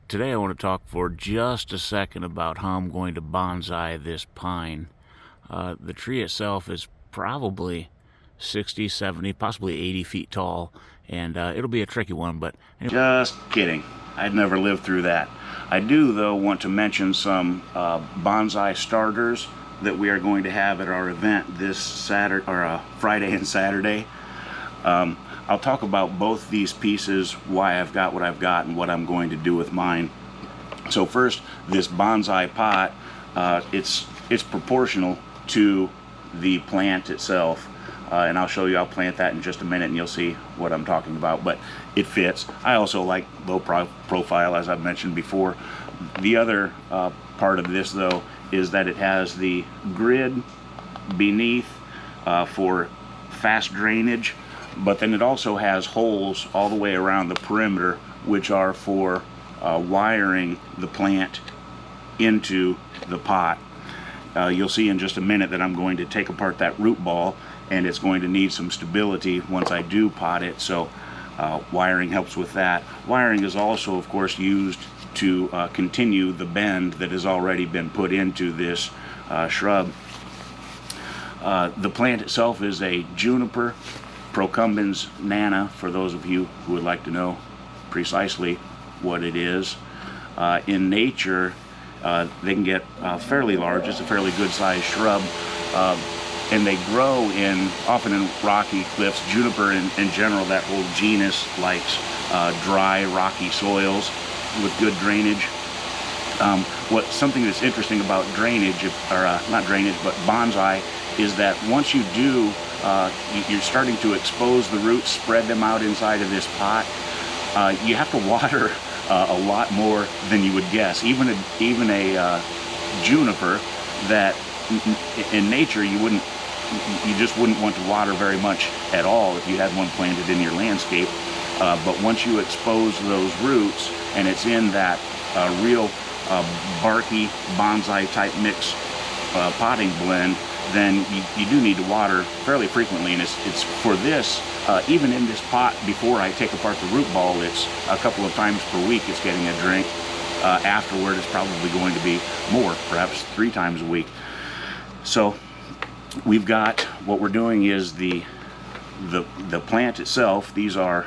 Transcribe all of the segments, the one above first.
Today I want to talk for just a second about how I'm going to bonsai this pine. The tree itself is probably 60, 70, possibly 80 feet tall, and it'll be a tricky one, but just kidding. I'd never lived through that. I do, though, want to mention some bonsai starters that we are going to have at our event this Saturday, or Friday and Saturday. I'll talk about both these pieces, why I've got what I've got, and what I'm going to do with mine. So first, this bonsai pot, it's proportional to the plant itself, and I'll show you. I'll plant that in just a minute, and you'll see what I'm talking about. But it fits. I also like low profile, as I've mentioned before. The other part of this, though, is that it has the grid beneath for fast drainage. But then it also has holes all the way around the perimeter, which are for wiring the plant into the pot. You'll see in just a minute that I'm going to take apart that root ball, and it's going to need some stability once I do pot it, so wiring helps with that. Wiring is also, of course, used to continue the bend that has already been put into this shrub. The plant itself is a juniper Procumbens nana, for those of you who would like to know precisely what it is. In nature, they can get fairly large. It's a fairly good sized shrub, and they grow often in rocky cliffs. Juniper in general, that whole genus, likes dry, rocky soils with good drainage. Something that's interesting about drainage, or not drainage, but bonsai, is that once you do, you're starting to expose the roots, spread them out inside of this pot. You have to water a lot more than you would guess. Even a juniper that in nature you just wouldn't want to water very much at all if you had one planted in your landscape. But once you expose those roots and it's in that real barky bonsai type mix potting blend, then you do need to water fairly frequently. And it's for this, even in this pot, before I take apart the root ball, it's a couple of times per week it's getting a drink. Afterward, it's probably going to be more, perhaps 3 times a week. So we've got, what we're doing is the plant itself. These are,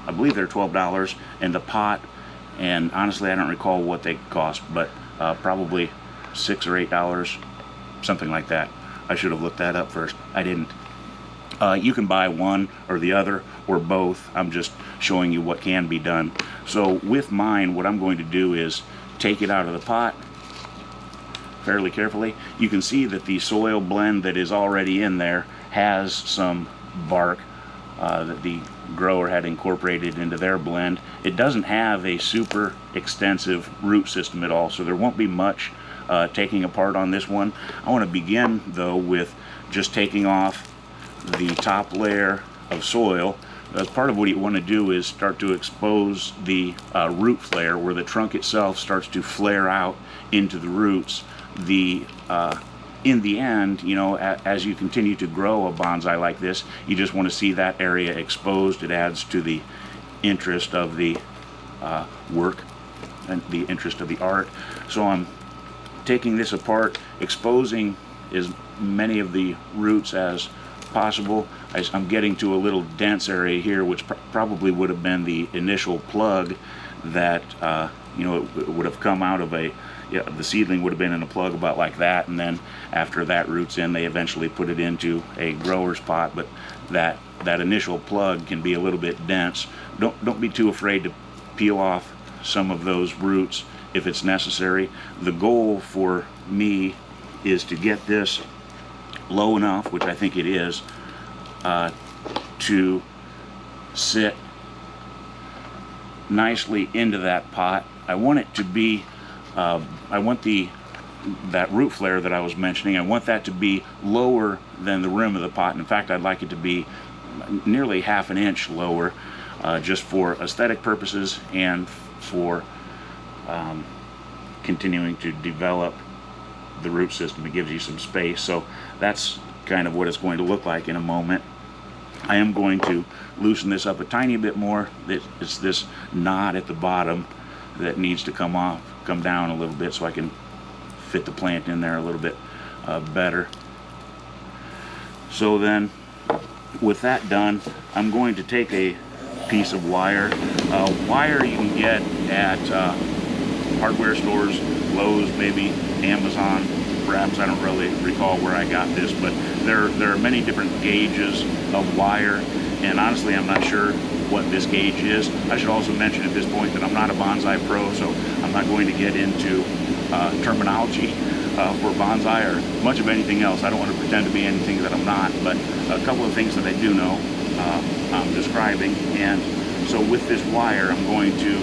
I believe they're $12, and the pot, and honestly I don't recall what they cost, but probably $6 or $8, something like that. I should have looked that up first. I didn't. You can buy one or the other or both. I'm just showing you what can be done. So with mine, what I'm going to do is take it out of the pot fairly carefully. You can see that the soil blend that is already in there has some bark that the grower had incorporated into their blend. It doesn't have a super extensive root system at all, so there won't be much taking apart on this one. I want to begin, though, with just taking off the top layer of soil. Part of what you want to do is start to expose the root flare, where the trunk itself starts to flare out into the roots. In the end, you know, as you continue to grow a bonsai like this, you just want to see that area exposed. It adds to the interest of the work and the interest of the art. So I'm taking this apart, exposing as many of the roots as possible. I'm getting to a little dense area here, which probably would have been the initial plug that it would have come out of the seedling would have been in a plug about like that, and then after that root's in, they eventually put it into a grower's pot. But that initial plug can be a little bit dense. Don't be too afraid to peel off some of those roots if it's necessary. The goal for me is to get this low enough, which I think it is, to sit nicely into that pot. I want it to be, I want that root flare that I was mentioning, I want that to be lower than the rim of the pot. In fact, I'd like it to be nearly ½ an inch lower, just for aesthetic purposes and for continuing to develop the root system. It gives you some space. So that's kind of what it's going to look like in a moment. I am going to loosen this up a tiny bit more. It's this knot at the bottom that needs to come down a little bit so I can fit the plant in there a little bit better. So then, with that done, I'm going to take a piece of wire. Wire you can get at hardware stores, Lowe's, maybe Amazon, perhaps. I don't really recall where I got this, but there are many different gauges of wire, and honestly I'm not sure what this gauge is. I should also mention at this point that I'm not a bonsai pro, so I'm not going to get into terminology for bonsai or much of anything else. I don't want to pretend to be anything that I'm not, but a couple of things that I do know I'm describing. And so with this wire, I'm going to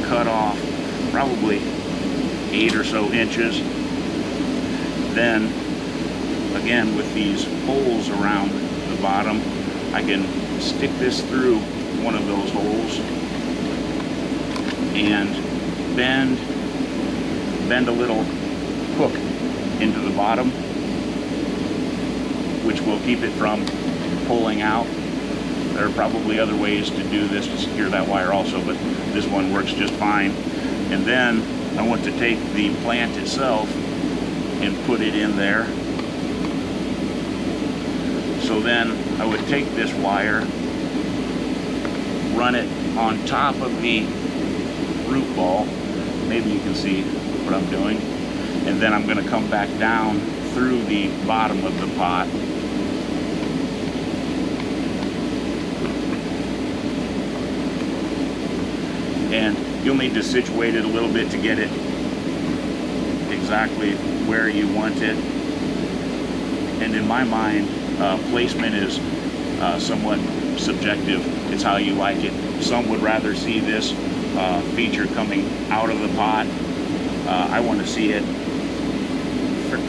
cut off probably 8 or so inches. Then again, with these holes around the bottom, I can stick this through one of those holes and bend a little hook into the bottom, which will keep it from pulling out. There are probably other ways to do this to secure that wire also, but this one works just fine. And then I want to take the plant itself and put it in there. So then I would take this wire, run it on top of the root ball. Maybe you can see what I'm doing. And then I'm going to come back down through the bottom of the pot. And you'll need to situate it a little bit to get it exactly where you want it. And in my mind, placement is somewhat subjective. It's how you like it. Some would rather see this feature coming out of the pot. I want to see it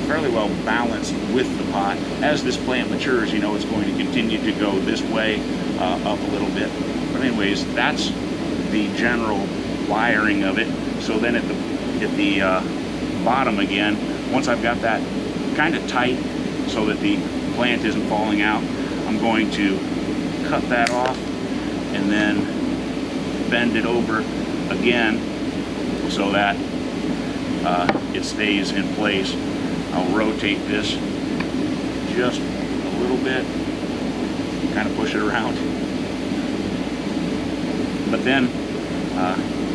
fairly well balanced with the pot. As this plant matures, you know, it's going to continue to go this way up a little bit. But anyways, that's the general wiring of it. So then at the bottom again, once I've got that kind of tight so that the plant isn't falling out, I'm going to cut that off and then bend it over again so that it stays in place. I'll rotate this just a little bit, kind of push it around. But then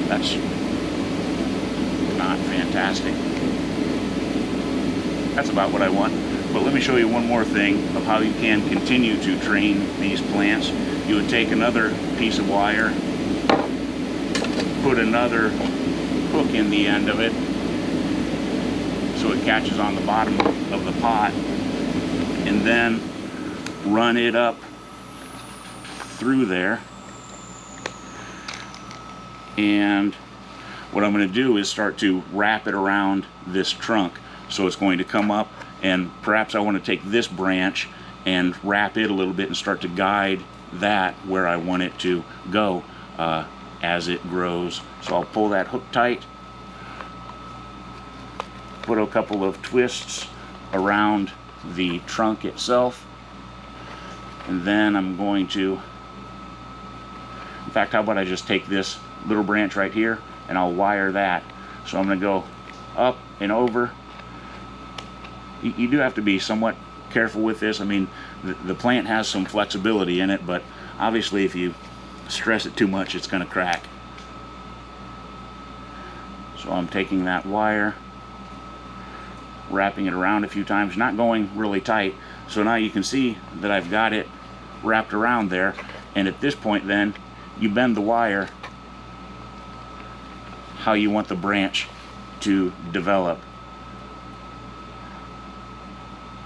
that's not fantastic. That's about what I want. But let me show you one more thing of how you can continue to train these plants. You would take another piece of wire, put another hook in the end of it so it catches on the bottom of the pot, and then run it up through there. And what I'm going to do is start to wrap it around this trunk. So it's going to come up, and perhaps I want to take this branch and wrap it a little bit and start to guide that where I want it to go as it grows. So I'll pull that hook tight, put a couple of twists around the trunk itself, and then I'm going to, in fact, how about I just take this little branch right here and I'll wire that. So I'm going to go up and over. You do have to be somewhat careful with this. I mean, the plant has some flexibility in it, but obviously if you stress it too much, it's going to crack. So I'm taking that wire, wrapping it around a few times, not going really tight. So now you can see that I've got it wrapped around there, and at this point then you bend the wire how you want the branch to develop.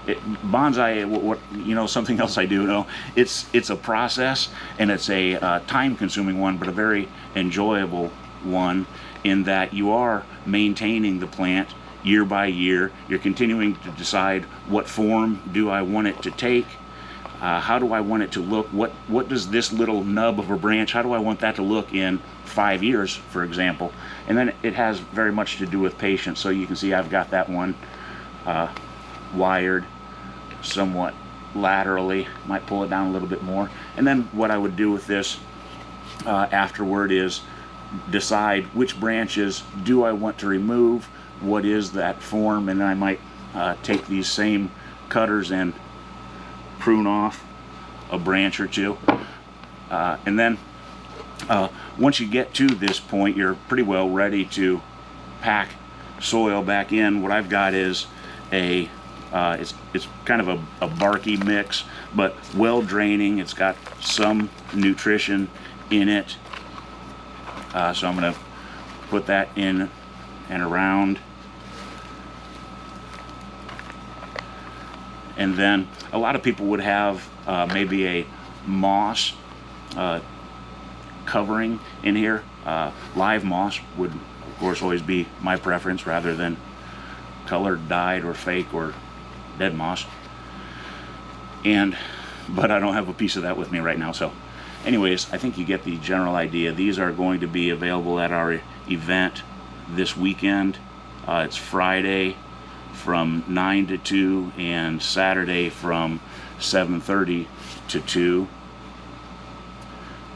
Bonsai, what you know, something else I do know, it's a process, and it's a time-consuming one, but a very enjoyable one, in that you are maintaining the plant year by year. You're continuing to decide what form do I want it to take, how do I want it to look, what does this little nub of a branch, how do I want that to look in 5 years, for example. And then it has very much to do with patience. So you can see I've got that one wired somewhat laterally. Might pull it down a little bit more. And then what I would do with this afterward is decide which branches do I want to remove, what is that form, and then I might take these same cutters and prune off a branch or two. And then once you get to this point, you're pretty well ready to pack soil back in. What I've got is a it's kind of a barky mix, but well draining. It's got some nutrition in it. So I'm going to put that in and around. And then a lot of people would have maybe a moss covering in here. Live moss would, of course, always be my preference rather than colored, dyed, or fake, or dead moss. But I don't have a piece of that with me right now. So anyways, I think you get the general idea. These are going to be available at our event this weekend. It's Friday from 9 to 2 and Saturday from 7:30 to 2.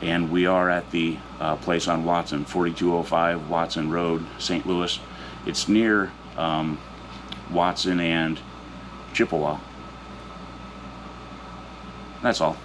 And we are at the place on Watson, 4205 Watson Road, St. Louis. It's near Watson and Chippewa. That's all.